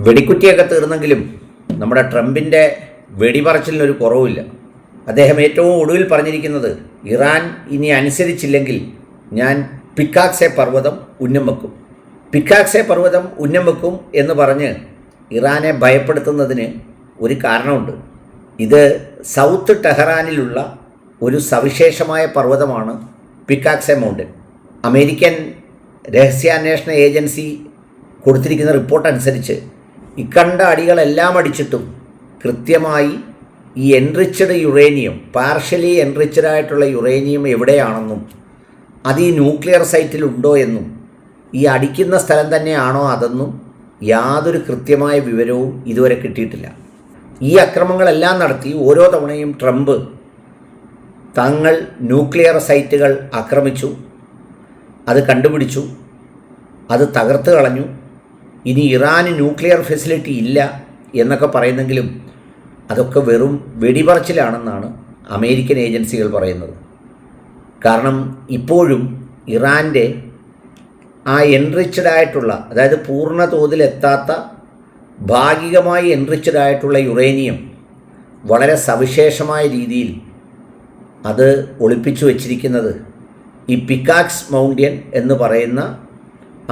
വെടിക്കുറ്റിയൊക്കെ തീർന്നെങ്കിലും നമ്മുടെ ട്രംപിൻ്റെ വെടിപറച്ചിലിനൊരു കുറവുമില്ല. അദ്ദേഹം ഏറ്റവും ഒടുവിൽ പറഞ്ഞിരിക്കുന്നത്, ഇറാൻ ഇനി അനുസരിച്ചില്ലെങ്കിൽ ഞാൻ പിക്കാക്സെ പർവ്വതം ഉന്നം വെക്കും. പിക്കാക്സെ പർവ്വതം ഉന്നം വെക്കും എന്ന് പറഞ്ഞ് ഇറാനെ ഭയപ്പെടുത്തുന്നതിന് ഒരു കാരണമുണ്ട്. ഇത് സൗത്ത് ടെഹ്റാനിലുള്ള ഒരു സവിശേഷമായ പർവ്വതമാണ് പിക്കാക്സെ മൗണ്ടൻ. അമേരിക്കൻ രഹസ്യാന്വേഷണ ഏജൻസി കൊടുത്തിരിക്കുന്ന റിപ്പോർട്ട് അനുസരിച്ച് ഇക്കണ്ട അടികളെല്ലാം അടിച്ചിട്ടും കൃത്യമായി ഈ എൻറിച്ച്ഡ് യുറേനിയം, പാർഷ്യലി എൻറിച്ച്ഡ് ആയിട്ടുള്ള യുറേനിയം എവിടെയാണെന്നും അത് ഈ ന്യൂക്ലിയർ സൈറ്റിലുണ്ടോ എന്നും ഈ അടിക്കുന്ന സ്ഥലം തന്നെയാണോ അതെന്നും യാതൊരു കൃത്യമായ വിവരവും ഇതുവരെ കിട്ടിയിട്ടില്ല. ഈ അക്രമങ്ങളെല്ലാം നടത്തി ഓരോ തവണയും ട്രംപ് തങ്ങൾ ന്യൂക്ലിയർ സൈറ്റുകൾ ആക്രമിച്ചു, അത് കണ്ടുപിടിച്ചു, അത് തകർത്ത് കളഞ്ഞു, ഇനി ഇറാന് ന്യൂക്ലിയർ ഫെസിലിറ്റി ഇല്ല എന്നൊക്കെ പറയുന്നെങ്കിലും അതൊക്കെ വെറും വെടിപറച്ചിലാണെന്നാണ് അമേരിക്കൻ ഏജൻസികൾ പറയുന്നത്. കാരണം ഇപ്പോഴും ഇറാൻ്റെ ആ എൻറിച്ച്ഡ് ആയിട്ടുള്ള, അതായത് പൂർണ്ണ തോതിലെത്താത്ത ഭാഗികമായി എൻറിച്ച്ഡ് ആയിട്ടുള്ള യുറേനിയം വളരെ സവിശേഷമായ രീതിയിൽ അത് ഒളിപ്പിച്ചു വച്ചിരിക്കുന്നത് ഈ പിക്കാക്സ് മൗണ്ടൻ എന്ന് പറയുന്ന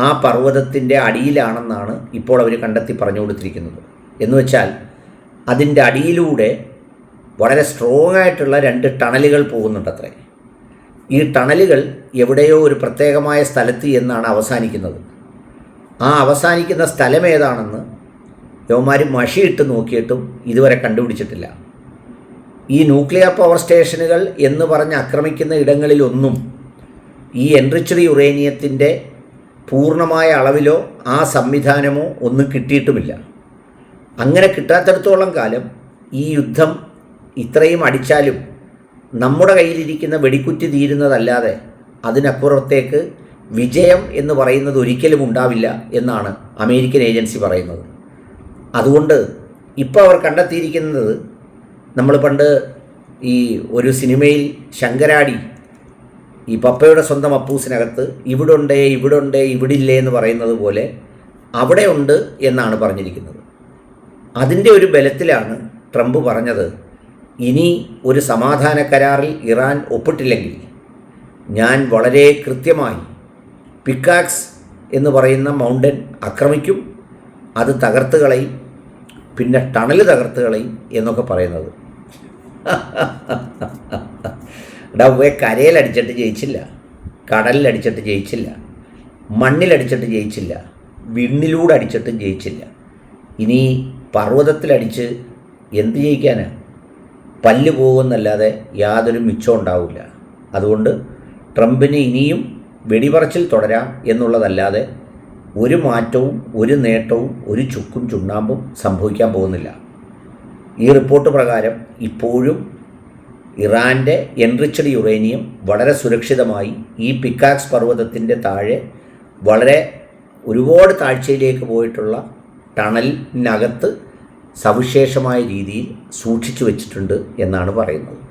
ആ പർവ്വതത്തിൻ്റെ അടിയിലാണെന്നാണ് ഇപ്പോൾ അവർ കണ്ടെത്തി പറഞ്ഞു കൊടുത്തിരിക്കുന്നത്. എന്ന് വെച്ചാൽ അതിൻ്റെ അടിയിലൂടെ വളരെ സ്ട്രോങ് ആയിട്ടുള്ള 2 ടണലുകൾ പോകുന്നുണ്ടത്രേ. ഈ ടണലുകൾ എവിടെയോ ഒരു പ്രത്യേകമായ സ്ഥലത്ത് എന്നാണ് അവസാനിക്കുന്നത്. ആ അവസാനിക്കുന്ന സ്ഥലം ഏതാണെന്ന് യവന്മാർ മഷിയിട്ട് നോക്കിയിട്ടും ഇതുവരെ കണ്ടുപിടിച്ചിട്ടില്ല. ഈ ന്യൂക്ലിയർ പവർ സ്റ്റേഷനുകൾ എന്ന് പറഞ്ഞ് ആക്രമിക്കുന്ന ഇടങ്ങളിലൊന്നും ഈ എൻറിച്ച്ഡ് യുറേനിയത്തിൻ്റെ പൂർണ്ണമായ അളവിലോ ആ സംവിധാനമോ ഒന്നും കിട്ടിയിട്ടുമില്ല. അങ്ങനെ കിട്ടാത്തിടത്തോളം കാലം ഈ യുദ്ധം ഇത്രയും അടിച്ചാലും നമ്മുടെ കയ്യിലിരിക്കുന്ന വെടിക്കുറ്റി തീരുന്നതല്ലാതെ അതിനപ്പുറത്തേക്ക് വിജയം എന്ന് പറയുന്നത് ഒരിക്കലും ഉണ്ടാവില്ല എന്നാണ് അമേരിക്കൻ ഏജൻസി പറയുന്നത്. അതുകൊണ്ട് ഇപ്പോൾ അവർ കണ്ടെത്തിയിരിക്കുന്നത്, നമ്മൾ പണ്ട് ഈ ഒരു സിനിമയിൽ ശങ്കരാടി ഈ പപ്പയുടെ സ്വന്തം അപ്പൂസിനകത്ത് ഇവിടുണ്ട് ഇവിടില്ലേ എന്ന് പറയുന്നത് പോലെ അവിടെ ഉണ്ട് എന്നാണ് പറഞ്ഞിരിക്കുന്നത്. അതിൻ്റെ ഒരു ബലത്തിലാണ് ട്രംപ് പറഞ്ഞത്, ഇനി ഒരു സമാധാന കരാറിൽ ഇറാൻ ഒപ്പിട്ടില്ലെങ്കിൽ ഞാൻ വളരെ കൃത്യമായി പിക്കാക്സ് എന്ന് പറയുന്ന മൗണ്ടൻ ആക്രമിക്കും, അത് തകർത്ത് കളയും, പിന്നെ ടണൽ തകർത്ത് കളയും എന്നൊക്കെ പറയുന്നത്. കരയിലടിച്ചിട്ട് ജയിച്ചില്ല, കടലിലടിച്ചിട്ട് ജയിച്ചില്ല, മണ്ണിലടിച്ചിട്ട് ജയിച്ചില്ല, വിണ്ണിലൂടെ അടിച്ചിട്ടും ജയിച്ചില്ല. ഇനി പർവ്വതത്തിലടിച്ച് എന്ത് ജയിക്കാനാണ്? പല്ല് പോകുമെന്നല്ലാതെ യാതൊരു മിച്ചം ഉണ്ടാവില്ല. അതുകൊണ്ട് ട്രംപിന് ഇനിയും വെടിപറച്ചിൽ തുടരാം എന്നുള്ളതല്ലാതെ ഒരു മാറ്റവും ഒരു നേട്ടവും ഒരു ചുക്കും ചുണ്ണാമ്പും സംഭവിക്കാൻ പോകുന്നില്ല. ഈ റിപ്പോർട്ട് പ്രകാരം ഇപ്പോഴും ഇറാൻ്റെ എൻറിച്ച്ഡ് യുറേനിയം വളരെ സുരക്ഷിതമായി ഈ പിക്കാക്സ് പർവ്വതത്തിൻ്റെ താഴെ വളരെ ഒരുപാട് താഴ്ചയിലേക്ക് പോയിട്ടുള്ള ടണലിനകത്ത് സവിശേഷമായ രീതിയിൽ സൂക്ഷിച്ചു വച്ചിട്ടുണ്ട് എന്നാണ് പറയുന്നത്.